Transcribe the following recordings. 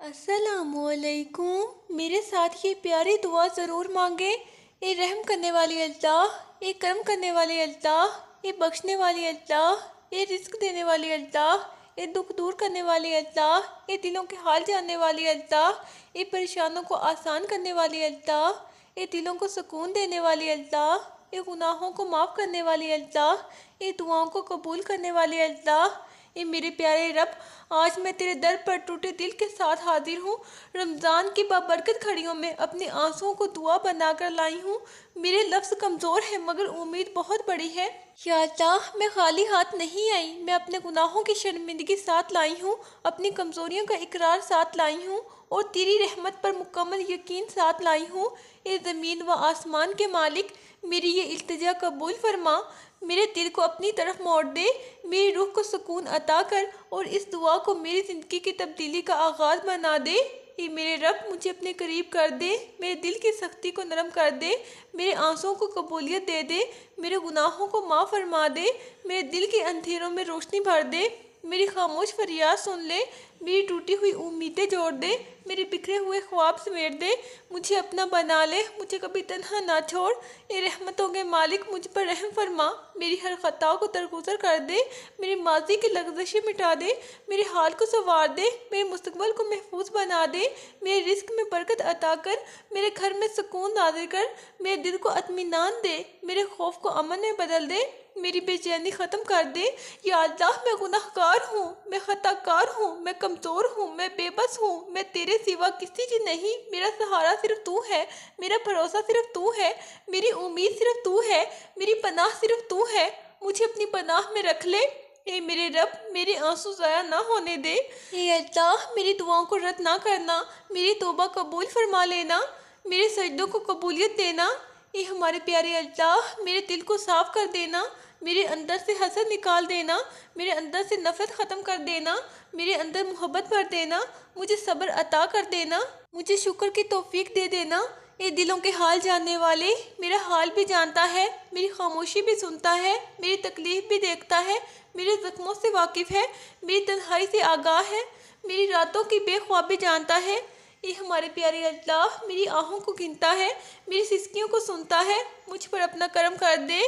السلام علیکم۔ میرے ساتھ یہ پیاری دعا ضرور مانگے۔ اے رحم کرنے والی اللہ، اے کرم کرنے والی اللہ، اے بخشنے والی اللہ، اے رزق دینے والی اللہ، اے دکھ دور کرنے والی اللہ، اے دلوں کے حال جاننے والی اللہ، اے پریشانوں کو آسان کرنے والی اللہ، اے دلوں کو سکون دینے والی اللہ، اے گناہوں کو معاف کرنے والی اللہ، اے دعاؤں کو قبول کرنے والی اللہ۔ اے میرے پیارے رب، آج میں تیرے در پر ٹوٹے دل کے ساتھ حاضر ہوں۔ رمضان کی بابرکت گھڑیوں میں اپنے آنسوؤں کو دعا بنا کر لائی ہوں۔ میرے لفظ کمزور ہیں مگر امید بہت بڑی ہے۔ یا اللہ، میں خالی ہاتھ نہیں آئی، میں اپنے گناہوں کی شرمندگی ساتھ لائی ہوں، اپنی کمزوریوں کا اقرار ساتھ لائی ہوں اور تیری رحمت پر مکمل یقین ساتھ لائی ہوں۔ اے زمین و آسمان کے مالک، میری یہ التجا قبول فرما، میرے دل کو اپنی طرف موڑ دے، میری روح کو سکون عطا کر اور اس دعا کو میری زندگی کی تبدیلی کا آغاز بنا دے۔ اے میرے رب، مجھے اپنے قریب کر دے، میرے دل کی سختی کو نرم کر دے، میرے آنسوؤں کو قبولیت دے دے، میرے گناہوں کو معاف فرما دے، میرے دل کے اندھیروں میں روشنی بھر دے، میری خاموش فریاد سن لے، میری ٹوٹی ہوئی امیدیں جوڑ دے، میرے بکھرے ہوئے خواب سمیٹ دے، مجھے اپنا بنا لے، مجھے کبھی تنہا نہ چھوڑ۔ اے رحمتوں کے مالک، مجھ پر رحم فرما، میری ہر خطا کو درگزر کر دے، میری ماضی کی لغزشیں مٹا دے، میرے حال کو سنوار دے، میرے مستقبل کو محفوظ بنا دے، میرے رزق میں برکت عطا کر، میرے گھر میں سکون نازل کر، میرے دل کو اطمینان دے، میرے خوف کو امن میں بدل دے، میری بے چینی ختم کر دے۔ یا اللہ، میں گناہ گار ہوں، میں خطا کار ہوں، میں کمزور ہوں، میں بے بس ہوں، میں تیرے سوا کسی کی نہیں، میرا سہارا صرف تو ہے، میرا بھروسہ صرف تو ہے، میری امید صرف تو ہے، میری پناہ صرف تو ہے، مجھے اپنی پناہ میں رکھ لے۔ اے میرے رب، میرے آنسو ضائع نہ ہونے دے۔ اے اللہ، میری دعاؤں کو رد نہ کرنا، میری توبہ قبول فرما لینا، میرے سجدوں کو قبولیت دینا۔ اے ہمارے پیارے اللہ، میرے دل کو صاف کر دینا، میرے اندر سے حسد نکال دینا، میرے اندر سے نفرت ختم کر دینا، میرے اندر محبت بھر دینا، مجھے صبر عطا کر دینا، مجھے شکر کی توفیق دے دینا۔ اے دلوں کے حال جاننے والے، میرا حال بھی جانتا ہے، میری خاموشی بھی سنتا ہے، میری تکلیف بھی دیکھتا ہے، میرے زخموں سے واقف ہے، میری تنہائی سے آگاہ ہے، میری راتوں کی بے خوابی جانتا ہے۔ اے ہمارے پیارے اللہ، میری آہوں کو گنتا ہے، میری سسکیوں کو سنتا ہے، مجھ پر اپنا کرم کر دے۔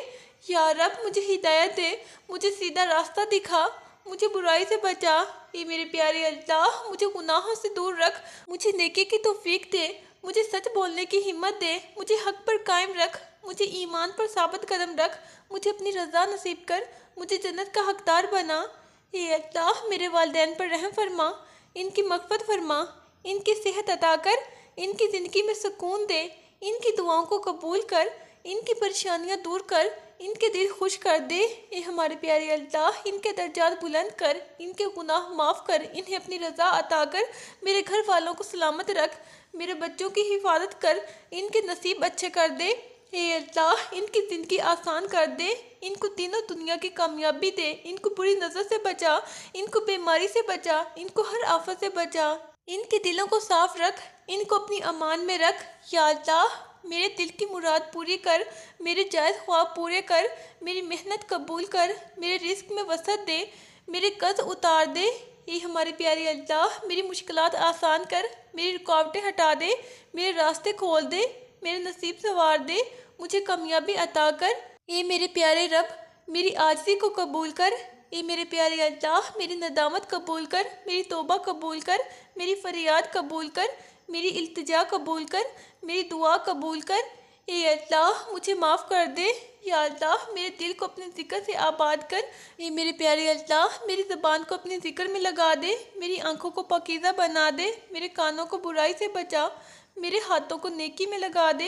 یا رب، مجھے ہدایت دے، مجھے سیدھا راستہ دکھا، مجھے برائی سے بچا۔ اے میرے پیارے اللہ، مجھے گناہوں سے دور رکھ، مجھے نیکی کی توفیق دے، مجھے سچ بولنے کی ہمت دے، مجھے حق پر قائم رکھ، مجھے ایمان پر ثابت قدم رکھ، مجھے اپنی رضا نصیب کر، مجھے جنت کا حقدار بنا۔ اے اللہ، میرے والدین پر رحم فرما، ان کی مغفرت فرما، ان کی صحت عطا کر، ان کی زندگی میں سکون دے، ان کی دعاؤں کو قبول کر، ان کی پریشانیاں دور کر، ان کے دل خوش کر دے۔ اے ہمارے پیارے اللہ، ان کے درجات بلند کر، ان کے گناہ معاف کر، انہیں اپنی رضا عطا کر، میرے گھر والوں کو سلامت رکھ، میرے بچوں کی حفاظت کر، ان کے نصیب اچھے کر دے۔ اے اللہ، ان کی زندگی آسان کر دے، ان کو تینوں دنیا کی کامیابی دے، ان کو بری نظر سے بچا، ان کو بیماری سے بچا، ان کو ہر آفت سے بچا، ان کے دلوں کو صاف رکھ، ان کو اپنی امان میں رکھ۔ یا اللہ، میرے دل کی مراد پوری کر، میرے جائز خواب پورے کر، میری محنت قبول کر، میرے رزق میں وسعت دے، میرے قرض اتار دے۔ اے ہمارے پیارے اللہ، میری مشکلات آسان کر، میری رکاوٹیں ہٹا دے، میرے راستے کھول دے، میرے نصیب سنوار دے، مجھے کامیابی عطا کر۔ اے میرے پیارے رب، میری عاجزی کو قبول کر۔ اے میرے پیارے اللہ، میری ندامت قبول کر، میری توبہ قبول کر، میری فریاد قبول کر، میری التجا قبول کر، میری دعا قبول کر۔ اے اللہ، مجھے معاف کر دے۔ یا اللہ، میرے دل کو اپنے ذکر سے آباد کر۔ اے میرے پیارے اللہ، میری زبان کو اپنے ذکر میں لگا دے، میری آنکھوں کو پاکیزہ بنا دے، میرے کانوں کو برائی سے بچا، میرے ہاتھوں کو نیکی میں لگا دے،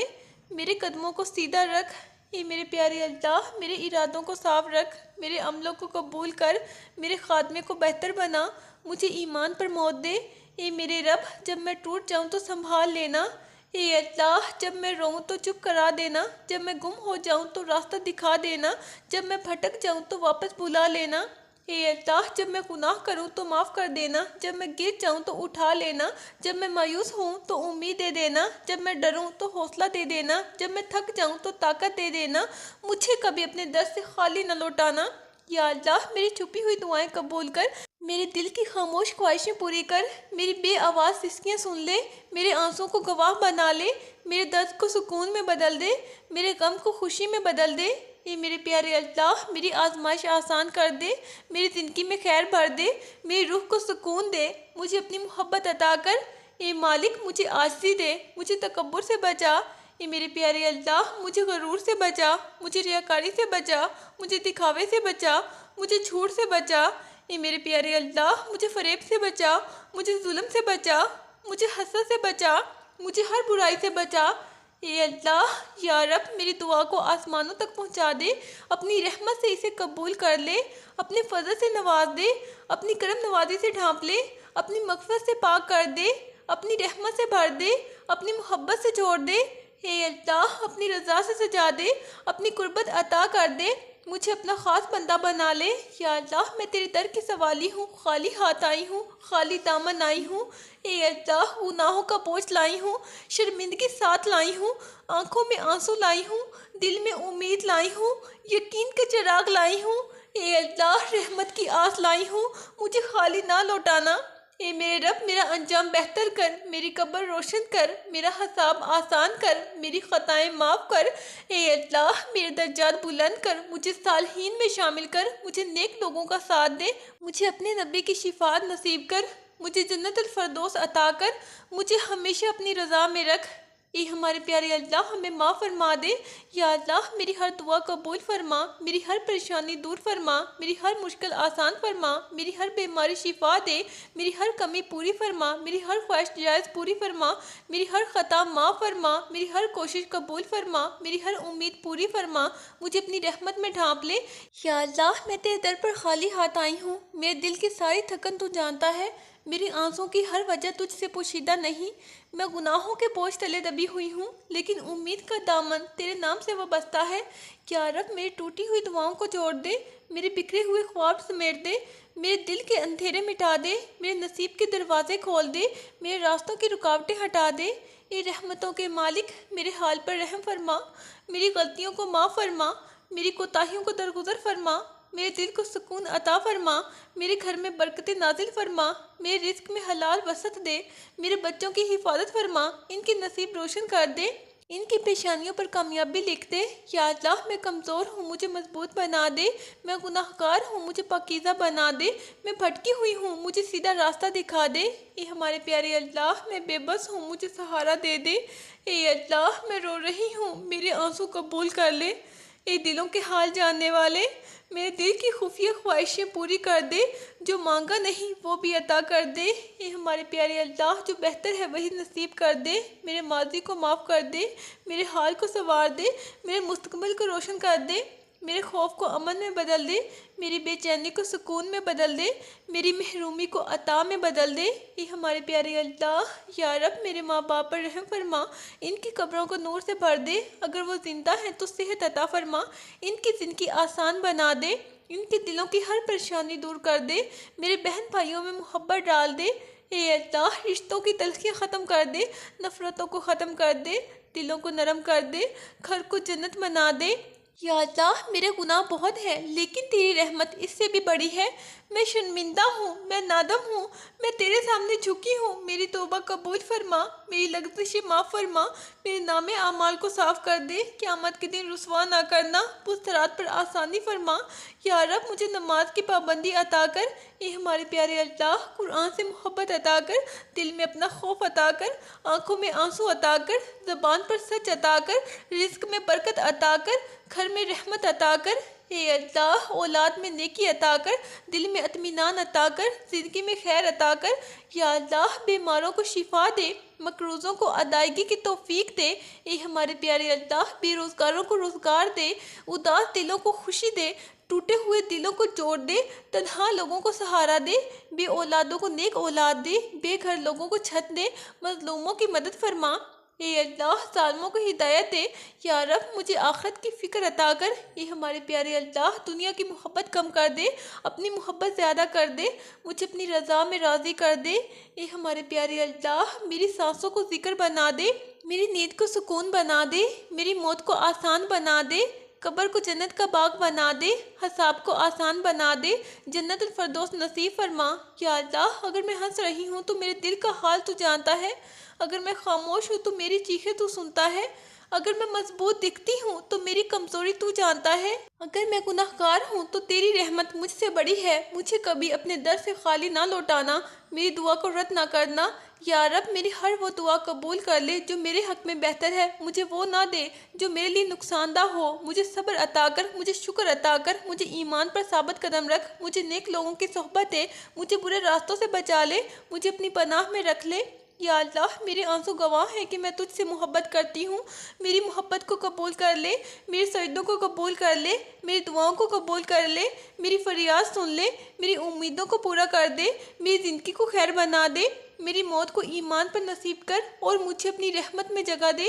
میرے قدموں کو سیدھا رکھ۔ اے میرے پیارے اللہ، میرے ارادوں کو صاف رکھ، میرے عملوں کو قبول کر، میرے خاتمے کو بہتر بنا، مجھے ایمان پر موت دے۔ اے میرے رب، جب میں ٹوٹ جاؤں تو سنبھال لینا۔ اے اللہ، جب میں روؤں تو چپ کرا دینا، جب میں گم ہو جاؤں تو راستہ دکھا دینا، جب میں بھٹک جاؤں تو واپس بلا لینا۔ اے اللہ، جب میں گناہ کروں تو معاف کر دینا، جب میں گر جاؤں تو اٹھا لینا، جب میں مایوس ہوں تو امید دے دینا، جب میں ڈروں تو حوصلہ دے دینا، جب میں تھک جاؤں تو طاقت دے دینا، مجھے کبھی اپنے در سے خالی نہ لوٹانا۔ یا اللہ میری چھپی ہوئی دعائیں قبول کر، میرے دل کی خاموش خواہشیں پوری کر، میری بے آواز سسکیاں سن لے، میرے آنسوں کو گواہ بنا لے، میرے درد کو سکون میں بدل دے، میرے غم کو خوشی میں بدل دے۔ اے میرے پیارے اللہ میری آزمائش آسان کر دے، میری زندگی میں خیر بھر دے، میری روح کو سکون دے، مجھے اپنی محبت عطا کر۔ اے مالک مجھے عاجزی دے، مجھے تکبر سے بچا۔ اے میرے پیارے اللہ مجھے غرور سے بچا، مجھے ریاکاری سے بچا، مجھے دکھاوے سے بچا، مجھے جھوٹ سے بچا۔ اے میرے پیارے اللہ مجھے فریب سے بچا، مجھے ظلم سے بچا، مجھے حسد سے بچا، مجھے ہر برائی سے بچا۔ اے اللہ یا رب میری دعا کو آسمانوں تک پہنچا دے، اپنی رحمت سے اسے قبول کر لے، اپنے فضل سے نواز دے، اپنی کرم نوازی سے ڈھانپ لے، اپنی مغفرت سے پاک کر دے، اپنی رحمت سے بھر دے، اپنی محبت سے جوڑ دے۔ اے اللہ اپنی رضا سے سجا دے، اپنی قربت عطا کر دے، مجھے اپنا خاص بندہ بنا لے۔ یا اللہ میں تیرے در کی سوالی ہوں، خالی ہاتھ آئی ہوں، خالی دامن آئی ہوں۔ اے اللہ گناہوں کا بوجھ لائی ہوں، شرمندگی ساتھ لائی ہوں، آنکھوں میں آنسو لائی ہوں، دل میں امید لائی ہوں، یقین کا چراغ لائی ہوں۔ اے اللہ رحمت کی آس لائی ہوں، مجھے خالی نہ لوٹانا۔ اے میرے رب میرا انجام بہتر کر، میری قبر روشن کر، میرا حساب آسان کر، میری خطائیں معاف کر۔ اے اللہ میرے درجات بلند کر، مجھے صالحین میں شامل کر، مجھے نیک لوگوں کا ساتھ دے، مجھے اپنے نبی کی شفاعت نصیب کر، مجھے جنت الفردوس عطا کر، مجھے ہمیشہ اپنی رضا میں رکھ۔ اے ہمارے پیارے اللہ ہمیں معاف فرما دے۔ یا اللہ میری ہر دعا قبول فرما، میری ہر پریشانی دور فرما، میری ہر مشکل آسان فرما، میری ہر بیماری شفا دے، میری ہر کمی پوری فرما، میری ہر خواہش جائز پوری فرما، میری ہر خطا معاف فرما، میری ہر کوشش قبول فرما، میری ہر امید پوری فرما، مجھے اپنی رحمت میں ڈھانپ لے۔ یا اللہ میں تیرے در پر خالی ہاتھ آئی ہوں، میرے دل کی ساری تھکن تو جانتا ہے، میری آنسوں کی ہر وجہ تجھ سے پوشیدہ نہیں، میں گناہوں کے بوجھ تلے دبی ہوئی ہوں، لیکن امید کا دامن تیرے نام سے وابستہ ہے۔ یا رب میری ٹوٹی ہوئی دعاؤں کو جوڑ دے، میرے بکھرے ہوئے خواب سمیٹ دے، میرے دل کے اندھیرے مٹا دے، میرے نصیب کے دروازے کھول دے، میرے راستوں کی رکاوٹیں ہٹا دے۔ اے رحمتوں کے مالک میرے حال پر رحم فرما، میری غلطیوں کو معاف فرما، میری کوتاہیوں کو درگزر فرما، میرے دل کو سکون عطا فرما، میرے گھر میں برکت نازل فرما، میرے رزق میں حلال وسعت دے، میرے بچوں کی حفاظت فرما، ان کے نصیب روشن کر دے، ان کی پیشانیوں پر کامیابی لکھ دے۔ یا اللہ میں کمزور ہوں مجھے مضبوط بنا دے، میں گناہ گار ہوں مجھے پاکیزہ بنا دے، میں بھٹکی ہوئی ہوں مجھے سیدھا راستہ دکھا دے۔ اے ہمارے پیارے اللہ میں بے بس ہوں مجھے سہارا دے دے۔ اے اللہ میں رو رہی ہوں میرے آنسو قبول کر لے۔ اے دلوں کے حال جاننے والے میرے دل کی خفیہ خواہشیں پوری کر دے، جو مانگا نہیں وہ بھی عطا کر دے۔ اے ہمارے پیارے اللہ جو بہتر ہے وہی نصیب کر دے، میرے ماضی کو معاف کر دے، میرے حال کو سنوار دے، میرے مستقبل کو روشن کر دے، میرے خوف کو امن میں بدل دے، میری بے چینی کو سکون میں بدل دے، میری محرومی کو عطا میں بدل دے۔ اے ہمارے پیارے اللہ یا رب میرے ماں باپ پر رحم فرما، ان کی قبروں کو نور سے بھر دے، اگر وہ زندہ ہیں تو صحت عطا فرما، ان کی زندگی آسان بنا دے، ان کے دلوں کی ہر پریشانی دور کر دے، میرے بہن بھائیوں میں محبت ڈال دے۔ اے اللہ رشتوں کی تلخیاں ختم کر دے، نفرتوں کو ختم کر دے، دلوں کو نرم کر دے، گھر کو جنت بنا دے۔ یا اللہ میرے گناہ بہت ہیں لیکن تیری رحمت اس سے بھی بڑی ہے، میں شرمندہ ہوں، میں نادم ہوں، میں تیرے سامنے جھکی ہوں، میری توبہ قبول فرما، میری لغزشیں معاف فرما، میرے نام اعمال کو صاف کر دے، قیامت کے دن رسوا نہ کرنا، پسترات پر آسانی فرما۔ یا رب مجھے نماز کی پابندی عطا کر۔ اے ہمارے پیارے اللہ قرآن سے محبت عطا کر، دل میں اپنا خوف عطا کر، آنکھوں میں آنسو عطا کر، زبان پر سچ عطا کر، رزق میں برکت عطا کر، گھر میں رحمت عطا کر۔ اے اللہ اولاد میں نیکی عطا کر، دل میں اطمینان عطا کر، زندگی میں خیر عطا کر۔ یا اللہ بیماروں کو شفا دے، مقروضوں کو ادائیگی کی توفیق دے۔ اے ہمارے پیارے اللہ بے روزگاروں کو روزگار دے، اداس دلوں کو خوشی دے، ٹوٹے ہوئے دلوں کو جوڑ دے، تنہا لوگوں کو سہارا دے، بے اولادوں کو نیک اولاد دے، بے گھر لوگوں کو چھت دے، مظلوموں کی مدد فرما۔ اے اللہ ظالموں کو ہدایت دے۔ یا رب مجھے آخرت کی فکر عطا کر۔ اے ہمارے پیارے اللہ دنیا کی محبت کم کر دے، اپنی محبت زیادہ کر دے، مجھے اپنی رضا میں راضی کر دے۔ اے ہمارے پیارے اللہ میری سانسوں کو ذکر بنا دے، میری نیند کو سکون بنا دے، میری موت کو آسان بنا دے، قبر کو جنت کا باغ بنا دے، حساب کو آسان بنا دے، جنت الفردوس نصیب فرما۔ یا اللہ اگر میں ہنس رہی ہوں تو میرے دل کا حال تو جانتا ہے، اگر میں خاموش ہوں تو میری چیخیں تو سنتا ہے، اگر میں مضبوط دکھتی ہوں تو میری کمزوری تو جانتا ہے، اگر میں گناہ گار ہوں تو تیری رحمت مجھ سے بڑی ہے، مجھے کبھی اپنے در سے خالی نہ لوٹانا، میری دعا کو رد نہ کرنا۔ یا رب میری ہر وہ دعا قبول کر لے جو میرے حق میں بہتر ہے، مجھے وہ نہ دے جو میرے لیے نقصان دہ ہو، مجھے صبر عطا کر، مجھے شکر عطا کر، مجھے ایمان پر ثابت قدم رکھ، مجھے نیک لوگوں کی صحبت دے، مجھے برے راستوں سے بچا لے، مجھے اپنی پناہ میں رکھ لے۔ یا اللہ میرے آنسو گواہ ہیں کہ میں تجھ سے محبت کرتی ہوں، میری محبت کو قبول کر لے، میرے سجدوں کو قبول کر لے، میری دعاؤں کو قبول کر لے، میری فریاد سن لے، میری امیدوں کو پورا کر دے، میری زندگی کو خیر بنا دے، میری موت کو ایمان پر نصیب کر اور مجھے اپنی رحمت میں جگہ دے۔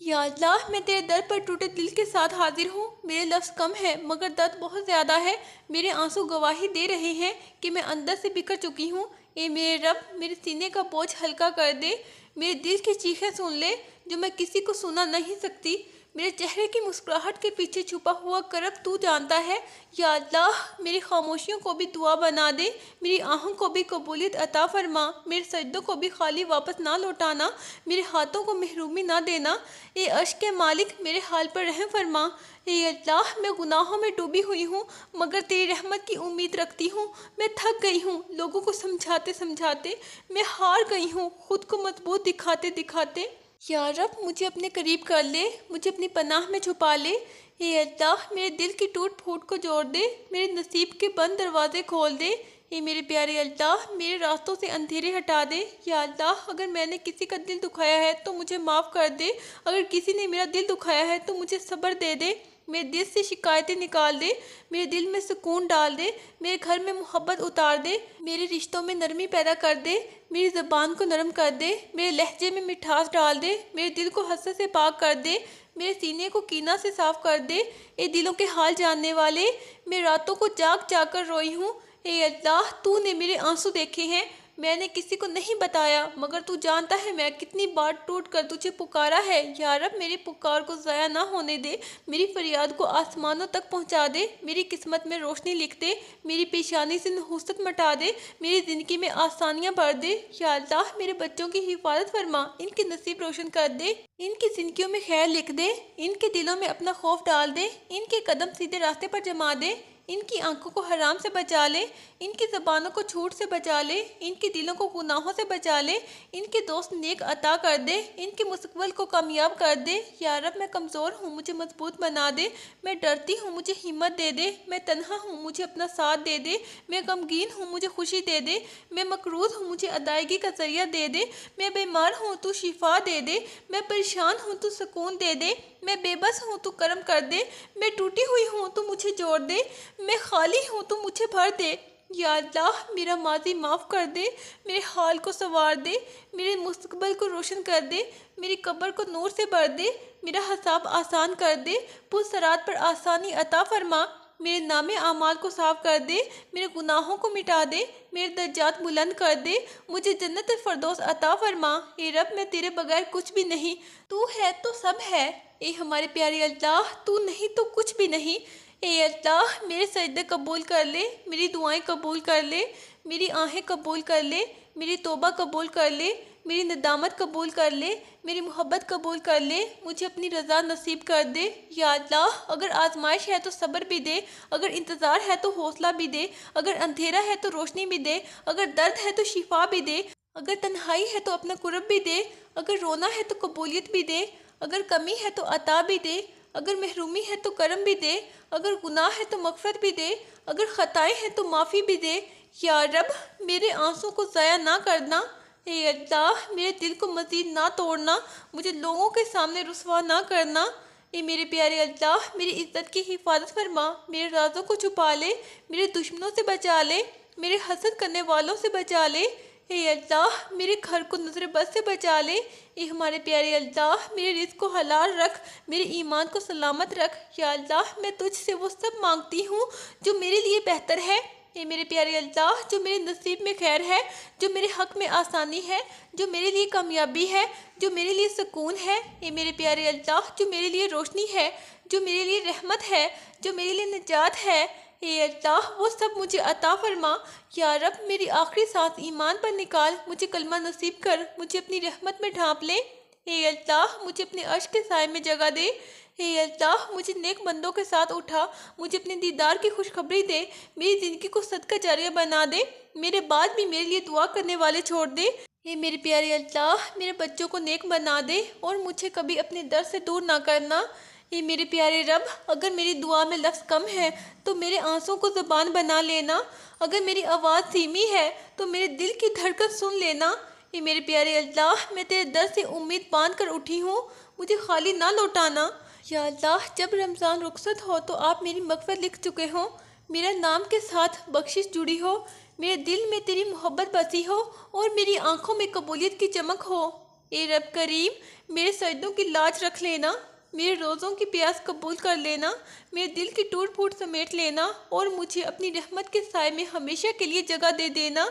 یا اللہ میں تیرے در پر ٹوٹے دل کے ساتھ حاضر ہوں، میرے لفظ کم ہے مگر درد بہت زیادہ ہے، میرے آنسو گواہی دے رہے ہیں کہ میں اندر سے بکھر چکی ہوں۔ اے میرے رب میرے سینے کا بوجھ ہلکا کر دے، میرے دل کی چیخیں سن لے جو میں کسی کو سنا نہیں سکتی، میرے چہرے کی مسکراہٹ کے پیچھے چھپا ہوا کرب تو جانتا ہے۔ یا اللہ میری خاموشیوں کو بھی دعا بنا دے، میری آہوں کو بھی قبولیت عطا فرما، میرے سجدوں کو بھی خالی واپس نہ لوٹانا، میرے ہاتھوں کو محرومی نہ دینا۔ اے عرش کے مالک میرے حال پر رحم فرما۔ اے اللہ میں گناہوں میں ڈوبی ہوئی ہوں مگر تیری رحمت کی امید رکھتی ہوں، میں تھک گئی ہوں لوگوں کو سمجھاتے سمجھاتے، میں ہار گئی ہوں خود کو مضبوط دکھاتے دکھاتے۔ یا رب مجھے اپنے قریب کر لے، مجھے اپنی پناہ میں چھپا لے۔ اے اللہ میرے دل کی ٹوٹ پھوٹ کو جوڑ دے، میرے نصیب کے بند دروازے کھول دے۔ اے میرے پیارے اللہ میرے راستوں سے اندھیرے ہٹا دے۔ یا اللہ اگر میں نے کسی کا دل دکھایا ہے تو مجھے معاف کر دے، اگر کسی نے میرا دل دکھایا ہے تو مجھے صبر دے دے، میرے دل سے شکایتیں نکال دے، میرے دل میں سکون ڈال دے، میرے گھر میں محبت اتار دے، میرے رشتوں میں نرمی پیدا کر دے، میری زبان کو نرم کر دے، میرے لہجے میں مٹھاس ڈال دے، میرے دل کو حسد سے پاک کر دے، میرے سینے کو کینہ سے صاف کر دے۔ اے دلوں کے حال جاننے والے میں راتوں کو جاگ جاگ کر روئی ہوں۔ اے اللہ تو نے میرے آنسو دیکھے ہیں، میں نے کسی کو نہیں بتایا مگر تو جانتا ہے میں کتنی بار ٹوٹ کر تجھے پکارا ہے۔ یا رب میری پکار کو ضائع نہ ہونے دے، میری فریاد کو آسمانوں تک پہنچا دے، میری قسمت میں روشنی لکھ دے، میری پیشانی سے نحوست مٹا دے، میری زندگی میں آسانیاں بھر دے۔ یا اللہ میرے بچوں کی حفاظت فرما، ان کے نصیب روشن کر دے، ان کی زندگیوں میں خیر لکھ دے، ان کے دلوں میں اپنا خوف ڈال دے، ان کے قدم سیدھے راستے پر جما دے، ان کی آنکھوں کو حرام سے بچا لے، ان کی زبانوں کو جھوٹ سے بچا لے، ان کے دلوں کو گناہوں سے بچا لے، ان کے دوست نیک عطا کر دے، ان کے مستقبل کو کامیاب کر دے۔ یا رب میں کمزور ہوں مجھے مضبوط بنا دے، میں ڈرتی ہوں مجھے ہمت دے دے، میں تنہا ہوں مجھے اپنا ساتھ دے دے، میں غمگین ہوں مجھے خوشی دے دے، میں مقروض ہوں مجھے ادائیگی کا ذریعہ دے دے، میں بیمار ہوں تو شفا دے دے، میں پریشان ہوں تو سکون دے دے، میں بے بس ہوں تو کرم کر دے، میں ٹوٹی ہوئی ہوں تو مجھے جوڑ دے، میں خالی ہوں تو مجھے بھر دے۔ یا اللہ میرا ماضی معاف کر دے، میرے حال کو سنوار دے، میرے مستقبل کو روشن کر دے، میری قبر کو نور سے بھر دے، میرا حساب آسان کر دے، پل پر آسانی عطا فرما، میرے نام اعمال کو صاف کر دے، میرے گناہوں کو مٹا دے، میرے درجات بلند کر دے، مجھے جنت الفردوس عطا فرما۔ اے رب میں تیرے بغیر کچھ بھی نہیں، تو ہے تو سب ہے۔ اے ہمارے پیارے اللہ تو نہیں تو کچھ بھی نہیں۔ اے اللہ میرے سجدے قبول کر لے، میری دعائیں قبول کر لے، میری آہیں قبول کر لے، میری توبہ قبول کر لے، میری ندامت قبول کر لے، میری محبت قبول کر لے، مجھے اپنی رضا نصیب کر دے۔ یا اللہ اگر آزمائش ہے تو صبر بھی دے، اگر انتظار ہے تو حوصلہ بھی دے، اگر اندھیرا ہے تو روشنی بھی دے، اگر درد ہے تو شفا بھی دے، اگر تنہائی ہے تو اپنا قرب بھی دے، اگر رونا ہے تو قبولیت بھی دے، اگر کمی ہے تو عطا بھی دے، اگر محرومی ہے تو کرم بھی دے، اگر گناہ ہے تو مغفرت بھی دے، اگر خطائیں ہیں تو معافی بھی دے۔ یا رب میرے آنسوں کو ضائع نہ کرنا، اے اللہ میرے دل کو مزید نہ توڑنا، مجھے لوگوں کے سامنے رسوا نہ کرنا۔ اے میرے پیارے اللہ میری عزت کی حفاظت فرما، میرے رازوں کو چھپا لے، میرے دشمنوں سے بچا لے، میرے حسد کرنے والوں سے بچا لے۔ اے اللہ میرے گھر کو نظر بد سے بچا لے۔ اے ہمارے پیارے اللہ میرے رزق کو حلال رکھ، میرے ایمان کو سلامت رکھ۔ یا اللہ میں تجھ سے وہ سب مانگتی ہوں جو میرے لیے بہتر ہے، اے میرے پیارے اللہ، جو میرے نصیب میں خیر ہے، جو میرے حق میں آسانی ہے، جو میرے لیے کامیابی ہے، جو میرے لیے سکون ہے، اے میرے پیارے اللہ، جو میرے لیے روشنی ہے، جو میرے لیے رحمت ہے، جو میرے لیے نجات ہے، اے اللہ وہ سب مجھے عطا فرما۔ یا رب میری آخری سانس ایمان پر نکال، مجھے کلمہ نصیب کر، مجھے اپنی رحمت میں ڈھانپ لے۔ اے اللہ مجھے اپنے عرش کے سائے میں جگہ دے۔ اے اللہ مجھے نیک بندوں کے ساتھ اٹھا، مجھے اپنے دیدار کی خوشخبری دے، میری زندگی کو صدقہ جاریہ بنا دے، میرے بعد بھی میرے لیے دعا کرنے والے چھوڑ دے۔ اے میرے پیارے اللہ میرے بچوں کو نیک بنا دے اور مجھے کبھی اپنے در سے دور نہ کرنا۔ اے میرے پیارے رب، اگر میری دعا میں لفظ کم ہے تو میرے آنسوں کو زبان بنا لینا، اگر میری آواز دھیمی ہے تو میرے دل کی دھڑکن سن لینا۔ اے میرے پیارے اللہ میں تیرے در سے امید باندھ کر اٹھی ہوں، مجھے خالی نہ لوٹانا۔ یا اللہ جب رمضان رخصت ہو تو آپ میری مغفرت لکھ چکے ہوں، میرا نام کے ساتھ بخشش جڑی ہو، میرے دل میں تیری محبت بسی ہو اور میری آنکھوں میں قبولیت کی چمک ہو۔ اے رب کریم میرے سجدوں کی لاج رکھ لینا، میرے روزوں کی پیاس قبول کر لینا، میرے دل کی ٹوٹ پھوٹ سمیٹ لینا اور مجھے اپنی رحمت کے سائے میں ہمیشہ کے لیے جگہ دے دینا۔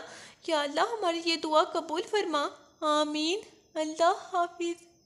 یا اللہ ہماری یہ دعا قبول فرما، آمین۔ اللہ حافظ۔